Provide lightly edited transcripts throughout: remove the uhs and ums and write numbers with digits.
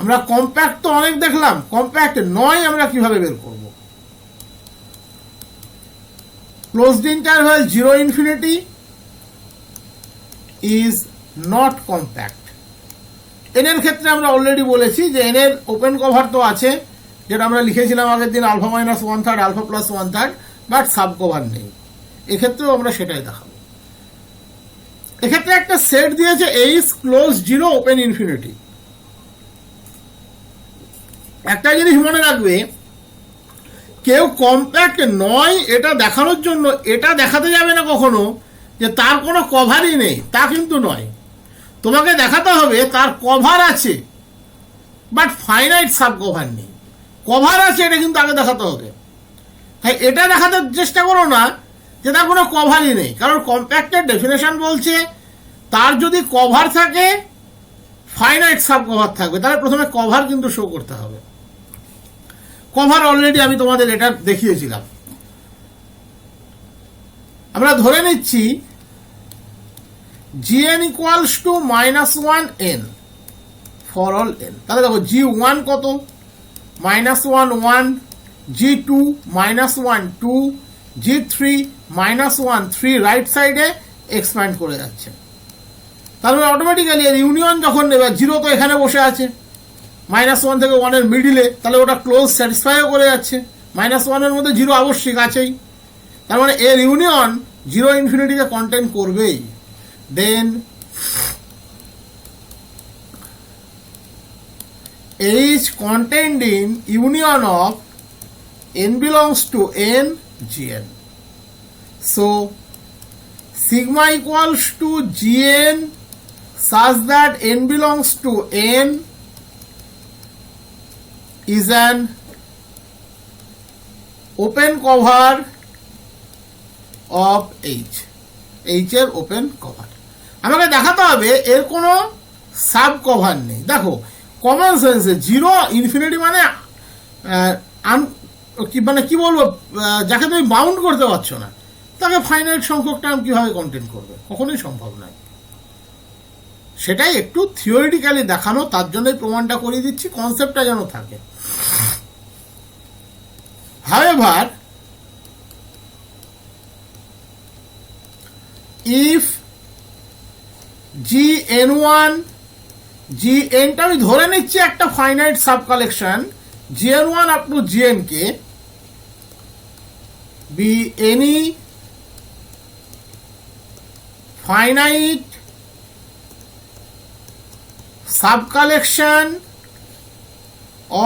আমরা কম্প্যাক্ট তো অনেক দেখলাম, কম্প্যাক্ট নয় আমরা কিভাবে বের করব? Closed interval 0 infinity is not compact. N এর ক্ষেত্রে আমরা অলরেডি বলেছি যে এন এর ওপেন কভার তো আছে, যেটা আমরা লিখেছিলাম আগের দিন, alpha minus 1/3 alpha plus 1/3, but subcover নেই। এক্ষেত্রেও আমরা সেটাই দেখাবো। এক্ষেত্রে একটা সেট দিয়েছে এইচ ক্লোজ 0 ওপেন ইনফিনিটি। একটা জিনিস মনে রাখবে, কেউ কম্প্যাক্ট নয় এটা দেখানোর জন্য এটা দেখাতে যাবে না কখনো যে তার কোনো কভারই নেই, তা কিন্তু নয়। তোমাকে দেখাতে হবে তার কভার আছে বাট ফাইনাইট সাব কভার নেই। কভার আছে এটা কিন্তু আগে দেখাতে হবে। তাই এটা দেখাতে চেষ্টা করো না যে তার কোনো কভারই নেই, কারণ কম্প্যাক্টের ডেফিনেশন বলছে তার যদি কভার থাকে ফাইনাইট সাব কভার থাকবে, তাহলে প্রথমে কভার কিন্তু শো করতে হবে। কভার অলরেডি আমি তোমাদের এটা দেখিয়েছিলাম। আমরা ধরে নিচ্ছি gn equals to -1n for all n। তাহলে দেখো g1 কত, -1 1, g2 -1 2, g3 -1 3, রাইট সাইডে এক্সপ্যান্ড করে যাচ্ছে। তাহলে অটোমেটিক্যালি এর ইউনিয়ন যখন নেবে, 0 তো এখানে বসে আছে -1 থেকে 1 এর মিডিলে, তাহলে ওটা ক্লোজ স্যাটিসফাইও করে যাচ্ছে। -1 এর মধ্যে 0 আবশ্যিক আছেই, তার মানে এর ইউনিয়ন 0 ইনফিনিটিতে কন্টেন করবেই। দেন H contained in union of n belongs to n gn. So sigma equals to gn such that n belongs to n is an open cover of H. H এর ওপেন কভার। আমাকে দেখাতে হবে এর কোনো sub cover নেই। দেখো common সেন্সে 0 infinity মানে কি বলবো, যাকে তুমি বাউন্ড করতে পারছো না তাকে ফাইনাইট সংখ্যক টার্ম কিভাবে কন্টেন্ট করবে, কখনোই সম্ভব নয়। সেটাই একটু থিওরিটিক্যালি দেখানো, তার জন্যই প্রমাণটা করিয়ে দিচ্ছি, কনসেপ্টটা যেন থাকে। However, if gn1 gn টা আমি ধরে নিচ্ছি একটা finite sub collection gn1 up to gn K be any finite sub collection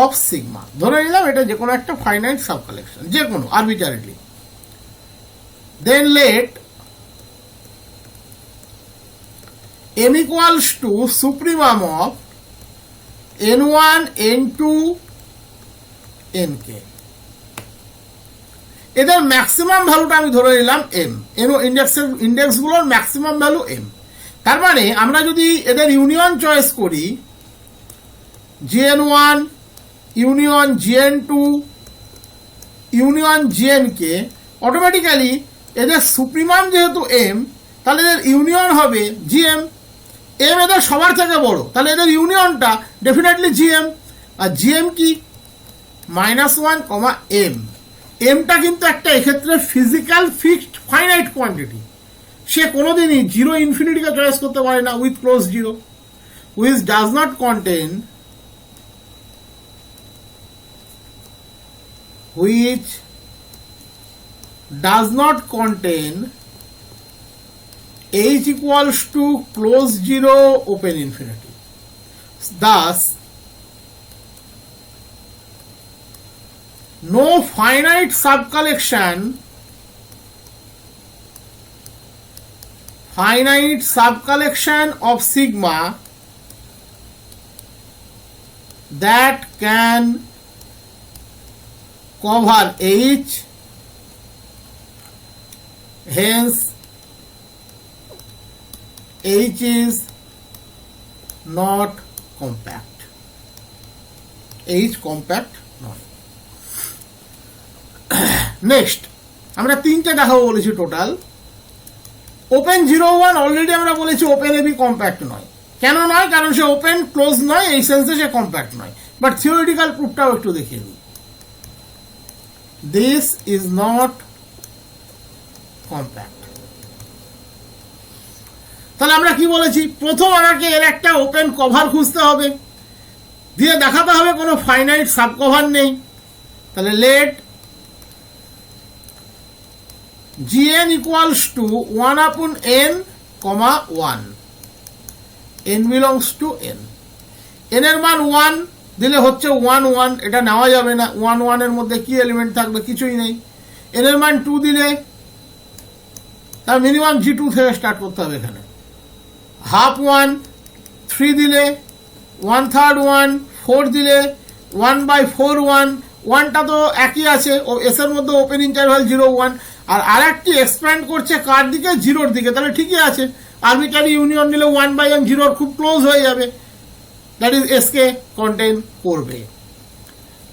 of sigma. ধরে নিলাম এটা যে কোনো একটা ফাইনাইট সাব কালেকশন, যে কোনো arbitrarily. Then let m equals to supremum of n1 n2 nk। এদের ম্যাক্সিমাম ভ্যালুটা আমি ধরে নিলাম m, ইন্ডেক্সগুলোর ম্যাক্সিমাম ভ্যালু m। তার মানে আমরা যদি এদের ইউনিয়ন চয়েস করি, gn1 union gn2 union gnk, automatically এদের সুপ্রিমাম যেহেতু m, তাহলে এদের ইউনিয়ন হবে gm। m এদের সবার থেকে বড়, তাহলে এদের ইউনিয়নটা ডেফিনেটলি gm। আর gm কি, -1, m। mটা কিন্তু একটা এক্ষেত্রে ফিজিক্যাল ফিক্সড ফাইনাইট কোয়ান্টিটি। সে কোনোদিনই 0 ইনফিনিটিকে চয়েস করতে পারে না with close 0, which does not contain H equals to close 0 open infinity. Thus, no finite subcollection of sigma that can cover H, hence H is not compact. H compact নয়। Next আমরা তিনটে দেখাবো বলেছি total. Open 0 1 already আমরা বলেছি open AB compact নয়। কেন নয়? কারণ সে ওপেন ক্লোজ নয়, এই সেন্সে সে কম্প্যাক্ট নয়। বাট থিওরিটিক্যাল প্রুফটাও একটু দেখিয়ে দিই। This is not compact. তাহলে আমরা কি বলেছি? প্রথম আমাকে এর একটা ওপেন কভার খুঁজতে হবে, দিয়ে দেখাতে হবে কোনো ফাইনাইট সাব কভার নেই। তাহলে late gn equals to 1 upon n, 1. n belongs to n. n এর মান 1 দিলে হচ্ছে 1 1, এটা নেওয়া যাবে না। 1 1 এর মধ্যে কি এলিমেন্ট থাকবে? কিছুই নেই। n এর মান 2 দিলে তার মিনিমাম g2 থেকে স্টার্ট করতে হবে এখানে। হাফ 1, 3 দিলে 1/3 1, 4 দিলে 1/4 1, 1টা তো একই আছে, ও এস এর মধ্যে ওপেন ইন্টারভ্যাল 0 1, আর আরেকটি এক্সপ্যান্ড করছে কার দিকে? 0-র দিকে। তাহলে ঠিকই আছে, আরবিটারি ইউনিয়ন নিলে 1/n 0 খুব ক্লোজ হয়ে যাবে, দ্যাট ইজ এস কে কন্টেন করবে।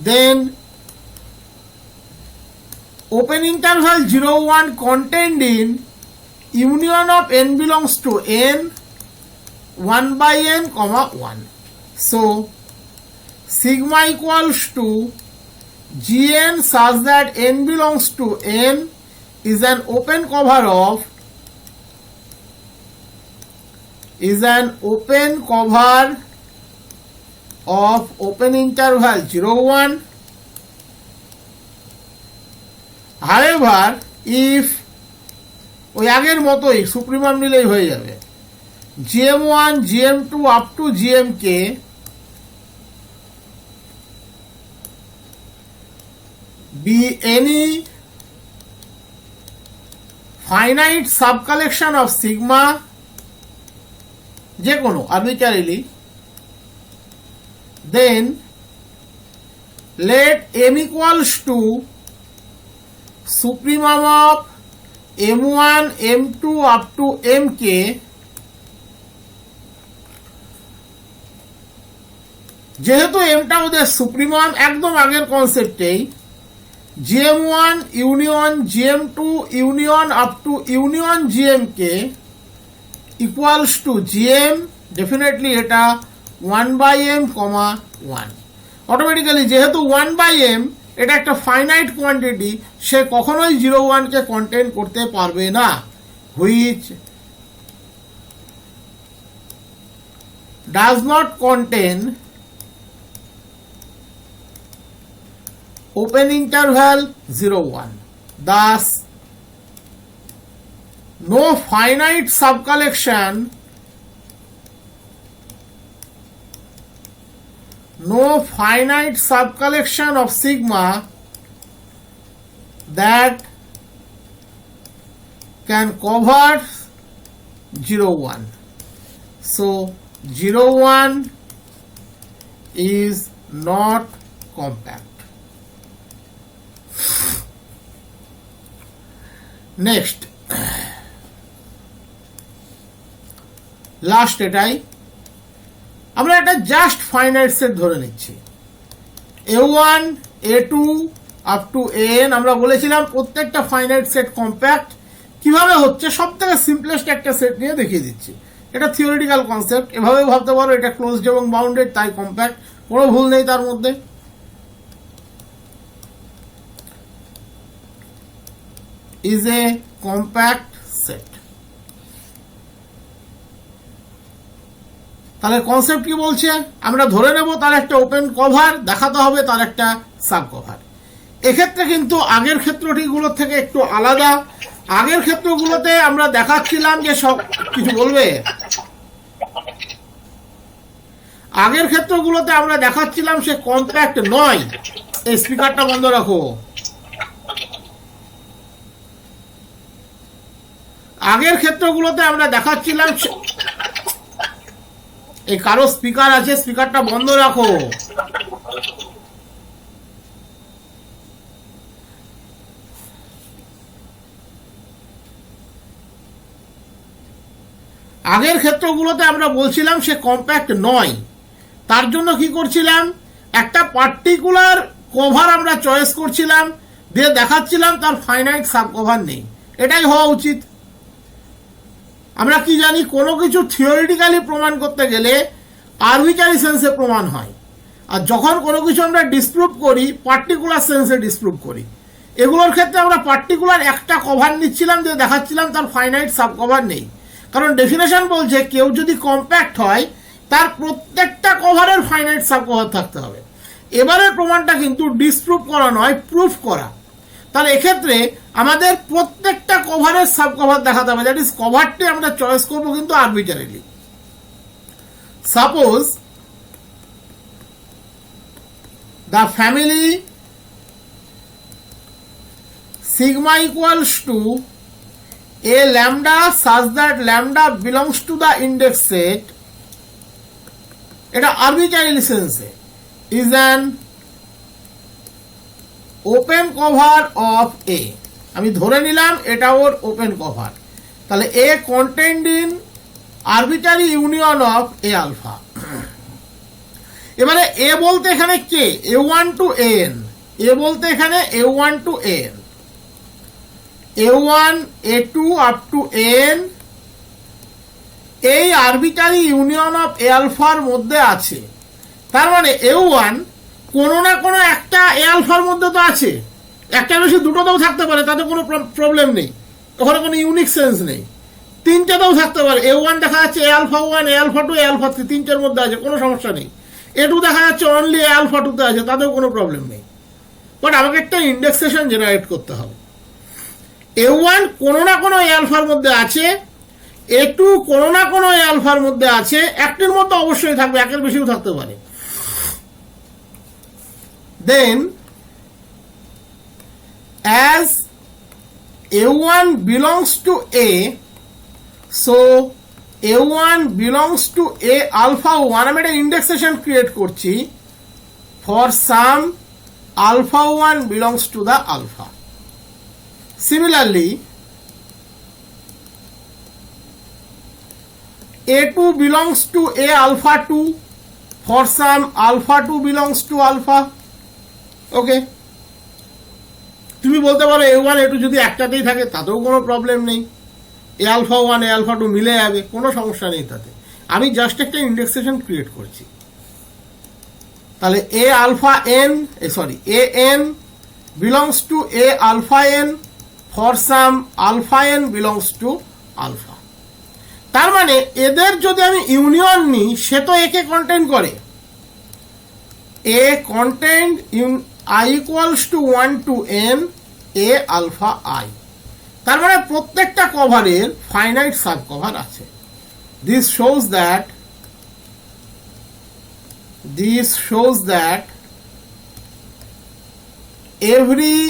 Then open interval 0 1 contained in union of n belongs to n, 1/n, 1. So sigma equals to gn such that n belongs to n is an open cover of open interval 0 1. However, if ওই আগের মতোই supremum নিলেই হয়ে যাবে, gm1 gm2 up to gmk be any finite subcollection of sigma, যে কোনো arbitrarily, then let m equals to supremum of m1 m2 up to mk যেহেতু এমটা ওদের সুপ্রিমাম, একদম আগের কনসেপ্টেই gm1 union gm2 union up to union gmk equals to gm, definitely এটা 1/m, 1. Automatically যেহেতু 1/m এটা একটা ফাইনাইট কোয়ান্টিটি, সে কখনোই 0 1 কে contain করতে পারবে না, which does not contain open interval 0 1. Thus, no finite subcollection of sigma that can cover 0 1. So 0 1 is not compact. Next, last এটাই, আমরা একটা জাস্ট ফাইনাইট সেট ধরে নিচ্ছি a1 a2 up to an। আমরা বলেছিলাম প্রত্যেকটা ফাইনাইট সেট কম্প্যাক্ট কিভাবে হচ্ছে, সব থেকে সিম্পলেস্ট একটা সেট নিয়ে দেখিয়ে দিচ্ছি। এটা থিওরিটিক্যাল কনসেপ্ট, এভাবে ভাবতে পারো এটা ক্লোজড এবং বাউন্ডেড, তাই কম্প্যাক্ট, কোনো ভুল নেই তার মধ্যে। is a compact set. তাহলে কনসেপ্ট কি বলছে? আমরা ধরে নেব তার একটা ওপেন কভার, দেখাতে হবে তার একটা সাব কভার। এক্ষেত্রে কিন্তু আগের ক্ষেত্রটিগুলোর থেকে একটু আলাদা। আগের ক্ষেত্রগুলোতে আমরা দেখাচ্ছিলাম যে সব কিছু বলবে, আগের ক্ষেত্রগুলোতে আমরা দেখাচ্ছিলাম সে কম্প্যাক্ট নয়। এই স্পিকারটা বন্ধ রাখো। আগের ক্ষেত্রগুলোতে আমরা দেখাচ্ছিলাম, এই কারো স্পিকার আছে, স্পিকারটা বন্ধ রাখো। আগের ক্ষেত্রগুলোতে আমরা বলছিলাম সে কম্প্যাক্ট নয়, তার জন্য কি করছিলাম, একটা পার্টিকুলার কভার আমরা চয়েস করছিলাম, দিয়ে দেখাচ্ছিলাম তার ফাইনাইট সাব কভার নেই। এটাই হওয়া উচিত। আমরা কি জানি, কোনো কিছু থিওরিটিক্যালি প্রমাণ করতে গেলে আরবিট্রারি সেন্সে প্রমাণ হয়, আর যখন কোনো কিছু আমরা ডিসপ্রুভ করি পার্টিকুলার সেন্সে ডিসপ্রুভ করি। এগুলোর ক্ষেত্রে আমরা পার্টিকুলার একটা কভার নিচ্ছিলাম, যে দেখাচ্ছিলাম তার ফাইনাইট সাব কভার নেই, কারণ ডেফিনেশন বলছে কেউ যদি কম্প্যাক্ট হয় তার প্রত্যেকটা কভারের ফাইনাইট সাব কভার থাকতে হবে। এবারের প্রমাণটা কিন্তু ডিসপ্রুভ করা নয়, প্রুফ করা। তাহলে এক্ষেত্রে আমাদের প্রত্যেকটা কভারের সাব কভার দেখাতে হবে, দ্যাট ইজ কভারটি আমরা চয়েস করবো কিন্তু arbitrarily. Suppose the family sigma equals to a lambda such that lambda belongs to the index set, এটা arbitrary sense is an open cover of A। আমি ধরে নিলাম এটা ওর ওপেন কভার, তাহলে A contained in arbitrary union of A alpha। এবারে এ বলতে এখানে কে, a1 to an, এ বলতে এখানে a1 to an, a1 a2 up to an এই আরবিট্রারি ইউনিয়ন অফ এ আলফার মধ্যে আছে। তার মানে a1 কোনো না কোনো একটা এ আলফার মধ্যে তো আছে, একটা বেশি দুটোতেও থাকতে পারে, তাতে কোনো প্রবলেম নেই, ওখানে কোনো ইউনিক সেন্স নেই। তিনটেতেও থাকতে পারে, a1 দেখা যাচ্ছে এ আলফা 1 এ আলফা 2 এ আলফা 3 তিনটের মধ্যে আছে, কোনো সমস্যা নেই। A2 দেখা যাচ্ছে অনলি এ আলফা 2 তে আছে, তাতেও কোনো প্রবলেম নেই। বাট আমাকে একটা ইন্ডেক্সেশন জেনারেট করতে হবে। a1 কোনো না কোনো এ আলফার মধ্যে আছে, a2 কোনো না কোনো এ আলফার মধ্যে আছে, একটির মধ্যে অবশ্যই থাকবে, একের বেশিও থাকতে পারে। দেন as a1 belongs to a, so a1 belongs to a alpha 1, আমি একটা ইন্ডেক্সেশন ক্রিয়েট করছি for some alpha 1 belongs to the alpha. Similarly a2 belongs to a alpha 2 for some alpha 2 belongs to alpha. ওকে, তুমি বলতে পারো a1 a2 যদি একটাতেই থাকে তাতেও কোনো প্রবলেম নেই, এ আলফা 1 এ আলফা 2 মিলে যাবে, কোনো সমস্যা নেই তাতে। আমি জাস্ট একটা ইন্ডেক্সেশন ক্রিয়েট করছি। তাহলে A alpha n A n belongs to A alpha n for some alpha n belongs to alpha. তার মানে এদের যদি আমি ইউনিয়ন নিই, সে তো একে কন্টেইন করে, A contain i equals to 1 to n A alpha i. তার মানে প্রত্যেকটা কভারের ফাইনাইট সাব কভার আছে। This shows that every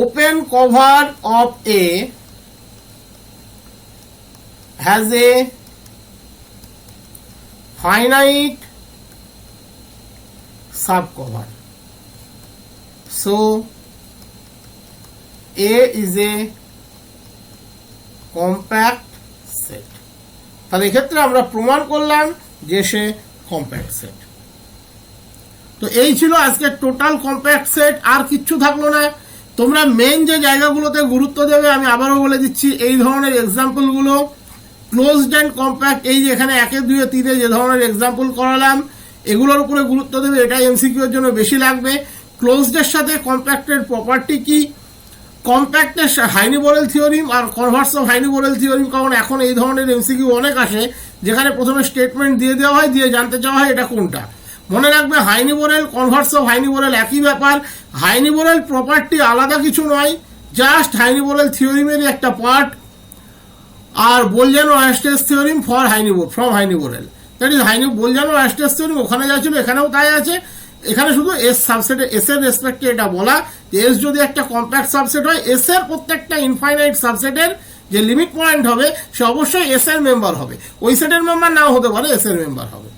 open cover of A has a finite subcover. So A is a compact set. তাহলে এক্ষেত্রে আমরা প্রমাণ করলাম যে সে কম্প্যাক্ট সেট। তো এই ছিল আজকে টোটাল কম্প্যাক্ট সেট, আর কিচ্ছু থাকলো না। তোমরা মেন যে জায়গাগুলোতে গুরুত্ব দেবে আমি আবারও বলে দিচ্ছি, এই ধরনের এক্সাম্পলগুলো ক্লোজড অ্যান্ড কম্প্যাক্ট, এই যে এখানে 1 2 3 যে ধরনের এক্সাম্পল করালাম এগুলোর উপরে গুরুত্ব দেবে, এটা এমসিকিউ এর জন্য বেশি লাগবে। ক্লোজডের সাথে কম্প্যাক্টের প্রপার্টি কি, কম্প্যাক্টের হাইনি-বোরেল থিওরিম আর কনভার্স অফ হাইনি-বোরেল থিওরিম, কারণ এখন এই ধরনের এমসিকিউ অনেক আসে যেখানে প্রথমে স্টেটমেন্ট দিয়ে দেওয়া হয়, দিয়ে জানতে চাওয়া হয় এটা কোনটা। মনে রাখবে হাইনি-বোরেল কনভার্স অফ হাইনি-বোরেল একই ব্যাপার, হাইনি-বোরেল প্রপার্টি আলাদা কিছু নয়, জাস্ট হাইনি-বোরেল থিওরিমেরই একটা পার্ট। আর Bolzano Weierstrass theorem from Heine Borel, that is Bolzano Weierstrass theorem, ওখানে যা ছিল এখানেও তাই আছে। এখানে শুধু এস সাবসেটে, এস এর রেসপেক্টে এটা বলা যে এস যদি একটা কম্প্যাক্ট সাবসেট হয়, এস এর প্রত্যেকটা ইনফাইনাইট সাবসেটের যে লিমিট পয়েন্ট হবে সে অবশ্যই এস এর মেম্বার হবে, ওই সেটের মেম্বার নাও হতে পারে, এস এর মেম্বার হবে।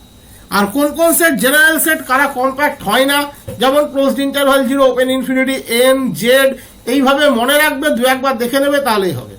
আর কোন কোন সেট জেনারেল সেট কারা কম্প্যাক্ট হয় না, যেমন closed interval 0 open infinity N Z, এইভাবে মনে রাখবে, 2 একবার দেখে নেবে তাহলেই হবে।